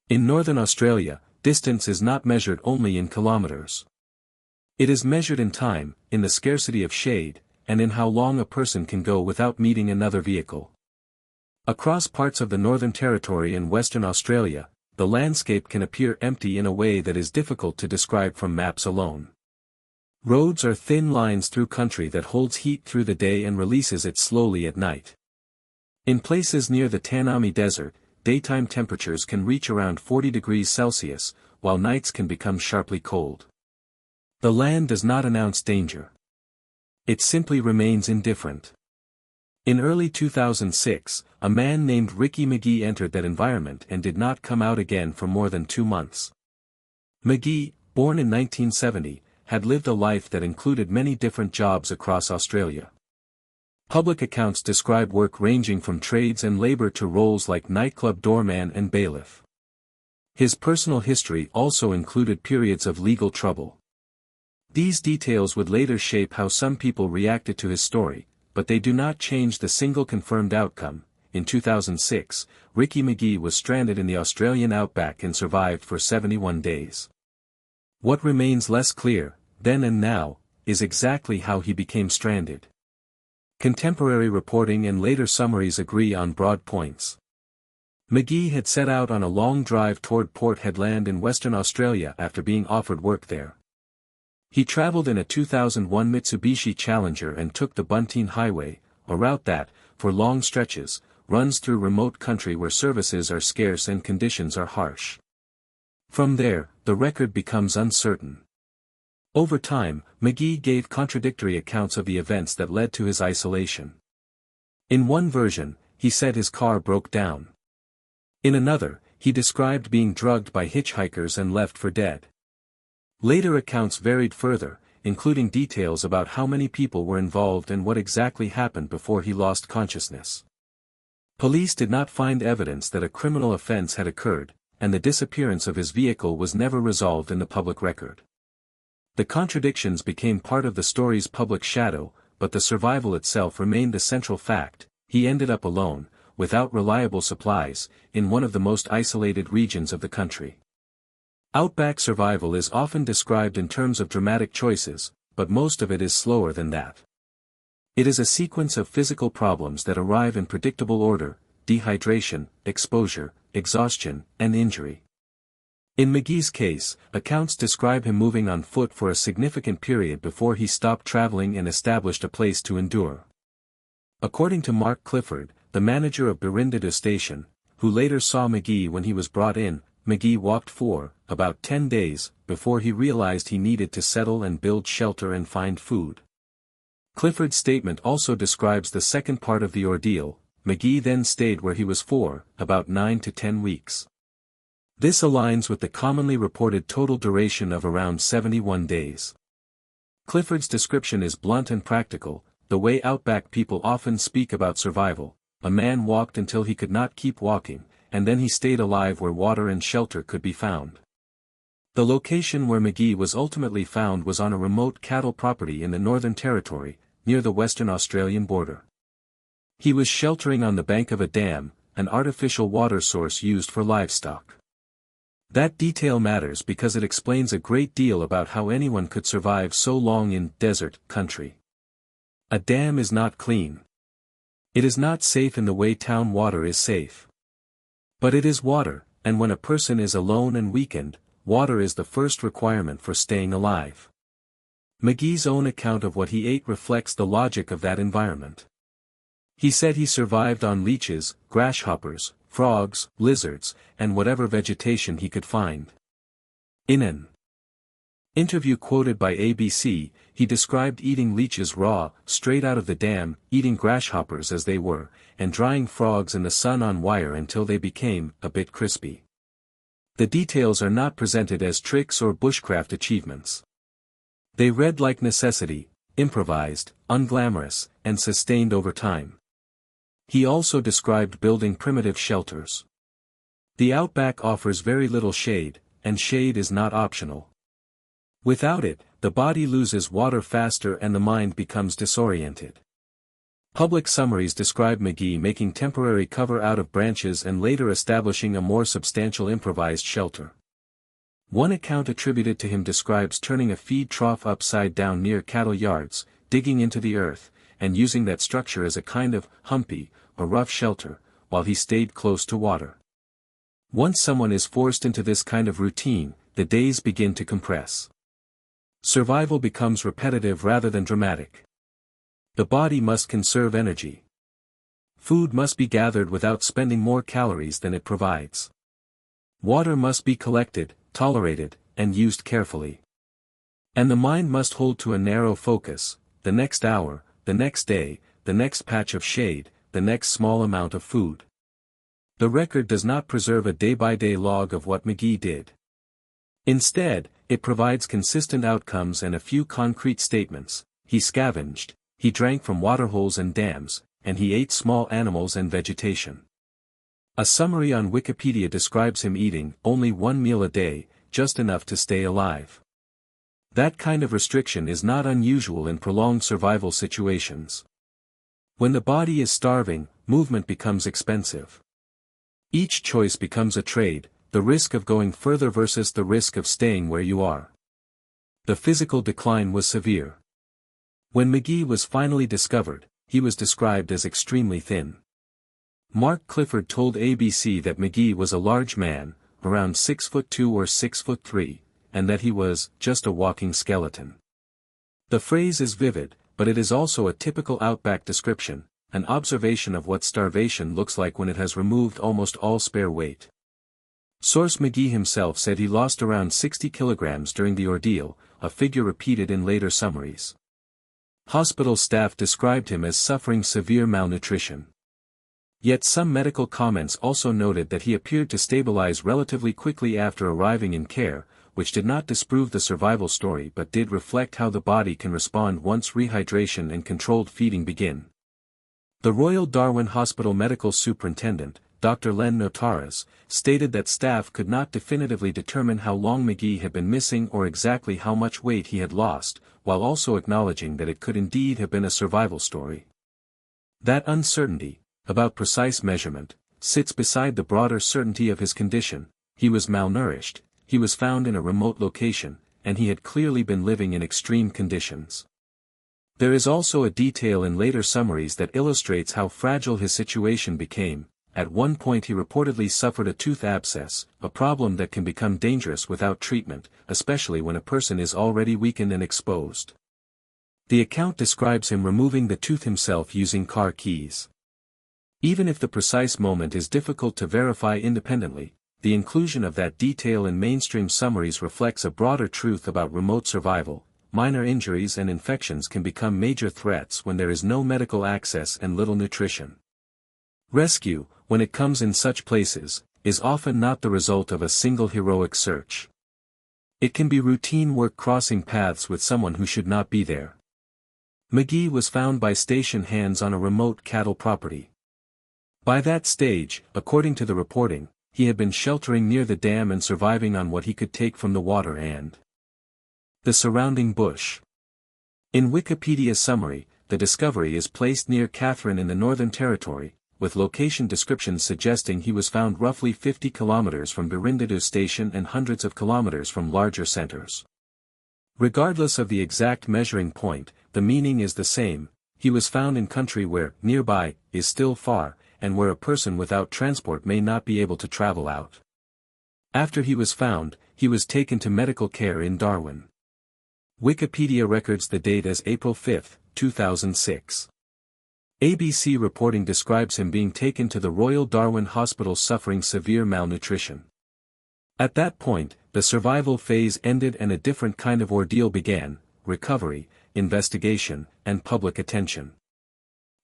In northern Australia, distance is not measured only in kilometers. It is measured in time, in the scarcity of shade, and in how long a person can go without meeting another vehicle. Across parts of the Northern Territory and Western Australia, the landscape can appear empty in a way that is difficult to describe from maps alone. Roads are thin lines through country that holds heat through the day and releases it slowly at night. In places near the Tanami Desert, daytime temperatures can reach around 40 degrees Celsius, while nights can become sharply cold. The land does not announce danger. It simply remains indifferent. In early 2006, a man named Megee entered that environment and did not come out again for more than 2 months. Megee, born in 1970, had lived a life that included many different jobs across Australia. Public accounts describe work ranging from trades and labor to roles like nightclub doorman and bailiff. His personal history also included periods of legal trouble. These details would later shape how some people reacted to his story, but they do not change the single confirmed outcome. In 2006, Megee was stranded in the Australian Outback and survived for 71 days. What remains less clear, then and now, is exactly how he became stranded. Contemporary reporting and later summaries agree on broad points. Megee had set out on a long drive toward Port Hedland in Western Australia after being offered work there. He traveled in a 2001 Mitsubishi Challenger and took the Bunteen Highway, a route that, for long stretches, runs through remote country where services are scarce and conditions are harsh. From there, the record becomes uncertain. Over time, Megee gave contradictory accounts of the events that led to his isolation. In one version, he said his car broke down. In another, he described being drugged by hitchhikers and left for dead. Later accounts varied further, including details about how many people were involved and what exactly happened before he lost consciousness. Police did not find evidence that a criminal offense had occurred, and the disappearance of his vehicle was never resolved in the public record. The contradictions became part of the story's public shadow, but the survival itself remained the central fact. He ended up alone, without reliable supplies, in one of the most isolated regions of the country. Outback survival is often described in terms of dramatic choices, but most of it is slower than that. It is a sequence of physical problems that arrive in predictable order: dehydration, exposure, exhaustion, and injury. In Megee's case, accounts describe him moving on foot for a significant period before he stopped traveling and established a place to endure. According to Mark Clifford, the manager of Berrindadu Station, who later saw Megee when he was brought in, Megee walked for about 10 days before he realized he needed to settle and build shelter and find food. Clifford's statement also describes the second part of the ordeal. Megee then stayed where he was for about 9 to 10 weeks. This aligns with the commonly reported total duration of around 71 days. Clifford's description is blunt and practical, the way Outback people often speak about survival. A man walked until he could not keep walking, and then he stayed alive where water and shelter could be found. The location where Megee was ultimately found was on a remote cattle property in the Northern Territory, near the Western Australian border. He was sheltering on the bank of a dam, an artificial water source used for livestock. That detail matters because it explains a great deal about how anyone could survive so long in desert country. A dam is not clean. It is not safe in the way town water is safe. But it is water, and when a person is alone and weakened, water is the first requirement for staying alive. Megee's own account of what he ate reflects the logic of that environment. He said he survived on leeches, grasshoppers, frogs, lizards, and whatever vegetation he could find. In an interview quoted by ABC, he described eating leeches raw, straight out of the dam, eating grasshoppers as they were, and drying frogs in the sun on wire until they became a bit crispy. The details are not presented as tricks or bushcraft achievements. They read like necessity, improvised, unglamorous, and sustained over time. He also described building primitive shelters. The Outback offers very little shade, and shade is not optional. Without it, the body loses water faster and the mind becomes disoriented. Public summaries describe Megee making temporary cover out of branches and later establishing a more substantial improvised shelter. One account attributed to him describes turning a feed trough upside down near cattle yards, digging into the earth, and using that structure as a kind of humpy, or rough shelter, while he stayed close to water. Once someone is forced into this kind of routine, the days begin to compress. Survival becomes repetitive rather than dramatic. The body must conserve energy. Food must be gathered without spending more calories than it provides. Water must be collected, tolerated, and used carefully. And the mind must hold to a narrow focus: the next hour, the next day, the next patch of shade, the next small amount of food. The record does not preserve a day-by-day log of what Megee did. Instead, it provides consistent outcomes and a few concrete statements. He scavenged, he drank from waterholes and dams, and he ate small animals and vegetation. A summary on Wikipedia describes him eating only one meal a day, just enough to stay alive. That kind of restriction is not unusual in prolonged survival situations. When the body is starving, movement becomes expensive. Each choice becomes a trade, the risk of going further versus the risk of staying where you are. The physical decline was severe. When Megee was finally discovered, he was described as extremely thin. Mark Clifford told ABC that Megee was a large man, around 6'2" or 6'3", and that he was just a walking skeleton. The phrase is vivid, but it is also a typical Outback description, an observation of what starvation looks like when it has removed almost all spare weight. Source Megee himself said he lost around 60 kilograms during the ordeal, a figure repeated in later summaries. Hospital staff described him as suffering severe malnutrition. Yet some medical comments also noted that he appeared to stabilize relatively quickly after arriving in care, which did not disprove the survival story but did reflect how the body can respond once rehydration and controlled feeding begin. The Royal Darwin Hospital medical superintendent, Dr. Len Notaras, stated that staff could not definitively determine how long Megee had been missing or exactly how much weight he had lost, while also acknowledging that it could indeed have been a survival story. That uncertainty, about precise measurement, sits beside the broader certainty of his condition. He was malnourished, he was found in a remote location, and he had clearly been living in extreme conditions. There is also a detail in later summaries that illustrates how fragile his situation became. At one point he reportedly suffered a tooth abscess, a problem that can become dangerous without treatment, especially when a person is already weakened and exposed. The account describes him removing the tooth himself using car keys. Even if the precise moment is difficult to verify independently, the inclusion of that detail in mainstream summaries reflects a broader truth about remote survival. Minor injuries and infections can become major threats when there is no medical access and little nutrition. Rescue, when it comes in such places, is often not the result of a single heroic search. It can be routine work crossing paths with someone who should not be there. Megee was found by station hands on a remote cattle property. By that stage, according to the reporting, he had been sheltering near the dam and surviving on what he could take from the water and the surrounding bush. In Wikipedia's summary, the discovery is placed near Catherine in the Northern Territory, with location descriptions suggesting he was found roughly 50 kilometers from Berindadu Station and hundreds of kilometers from larger centers. Regardless of the exact measuring point, the meaning is the same: he was found in country where nearby is still far, and where a person without transport may not be able to travel out. After he was found, he was taken to medical care in Darwin. Wikipedia records the date as April 5, 2006. ABC reporting describes him being taken to the Royal Darwin Hospital suffering severe malnutrition. At that point, the survival phase ended and a different kind of ordeal began: recovery, investigation, and public attention.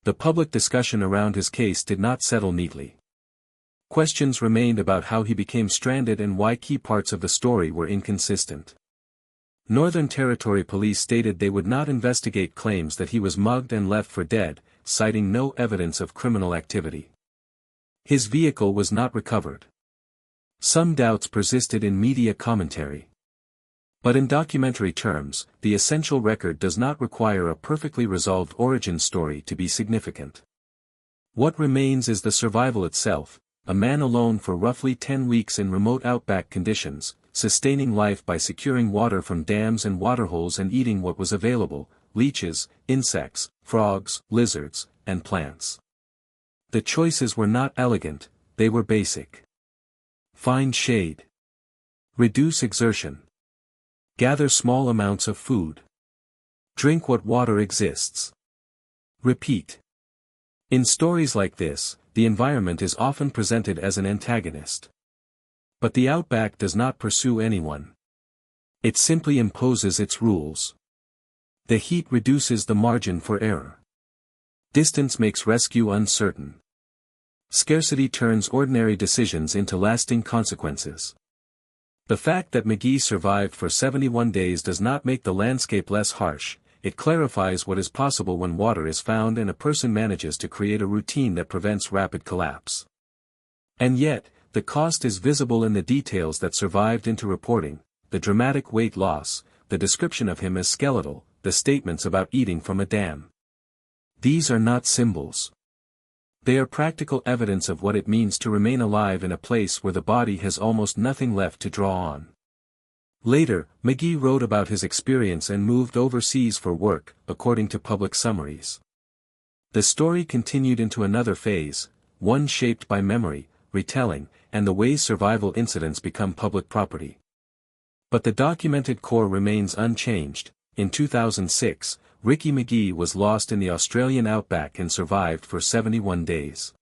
The public discussion around his case did not settle neatly. Questions remained about how he became stranded and why key parts of the story were inconsistent. Northern Territory police stated they would not investigate claims that he was mugged and left for dead, citing no evidence of criminal activity. His vehicle was not recovered. Some doubts persisted in media commentary. But in documentary terms, the essential record does not require a perfectly resolved origin story to be significant. What remains is the survival itself, a man alone for roughly 10 weeks in remote outback conditions, sustaining life by securing water from dams and waterholes and eating what was available, leeches, insects, frogs, lizards, and plants. The choices were not elegant, they were basic. Find shade. Reduce exertion. Gather small amounts of food. Drink what water exists. Repeat. In stories like this, the environment is often presented as an antagonist. But the outback does not pursue anyone. It simply imposes its rules. The heat reduces the margin for error. Distance makes rescue uncertain. Scarcity turns ordinary decisions into lasting consequences. The fact that Megee survived for 71 days does not make the landscape less harsh, it clarifies what is possible when water is found and a person manages to create a routine that prevents rapid collapse. And yet, the cost is visible in the details that survived into reporting, the dramatic weight loss, the description of him as skeletal, the statements about eating from a dam. These are not symbols. They are practical evidence of what it means to remain alive in a place where the body has almost nothing left to draw on. Later, Megee wrote about his experience and moved overseas for work, according to public summaries. The story continued into another phase, one shaped by memory, retelling, and the ways survival incidents become public property. But the documented core remains unchanged. In 2006, Ricky Megee was lost in the Australian outback and survived for 71 days.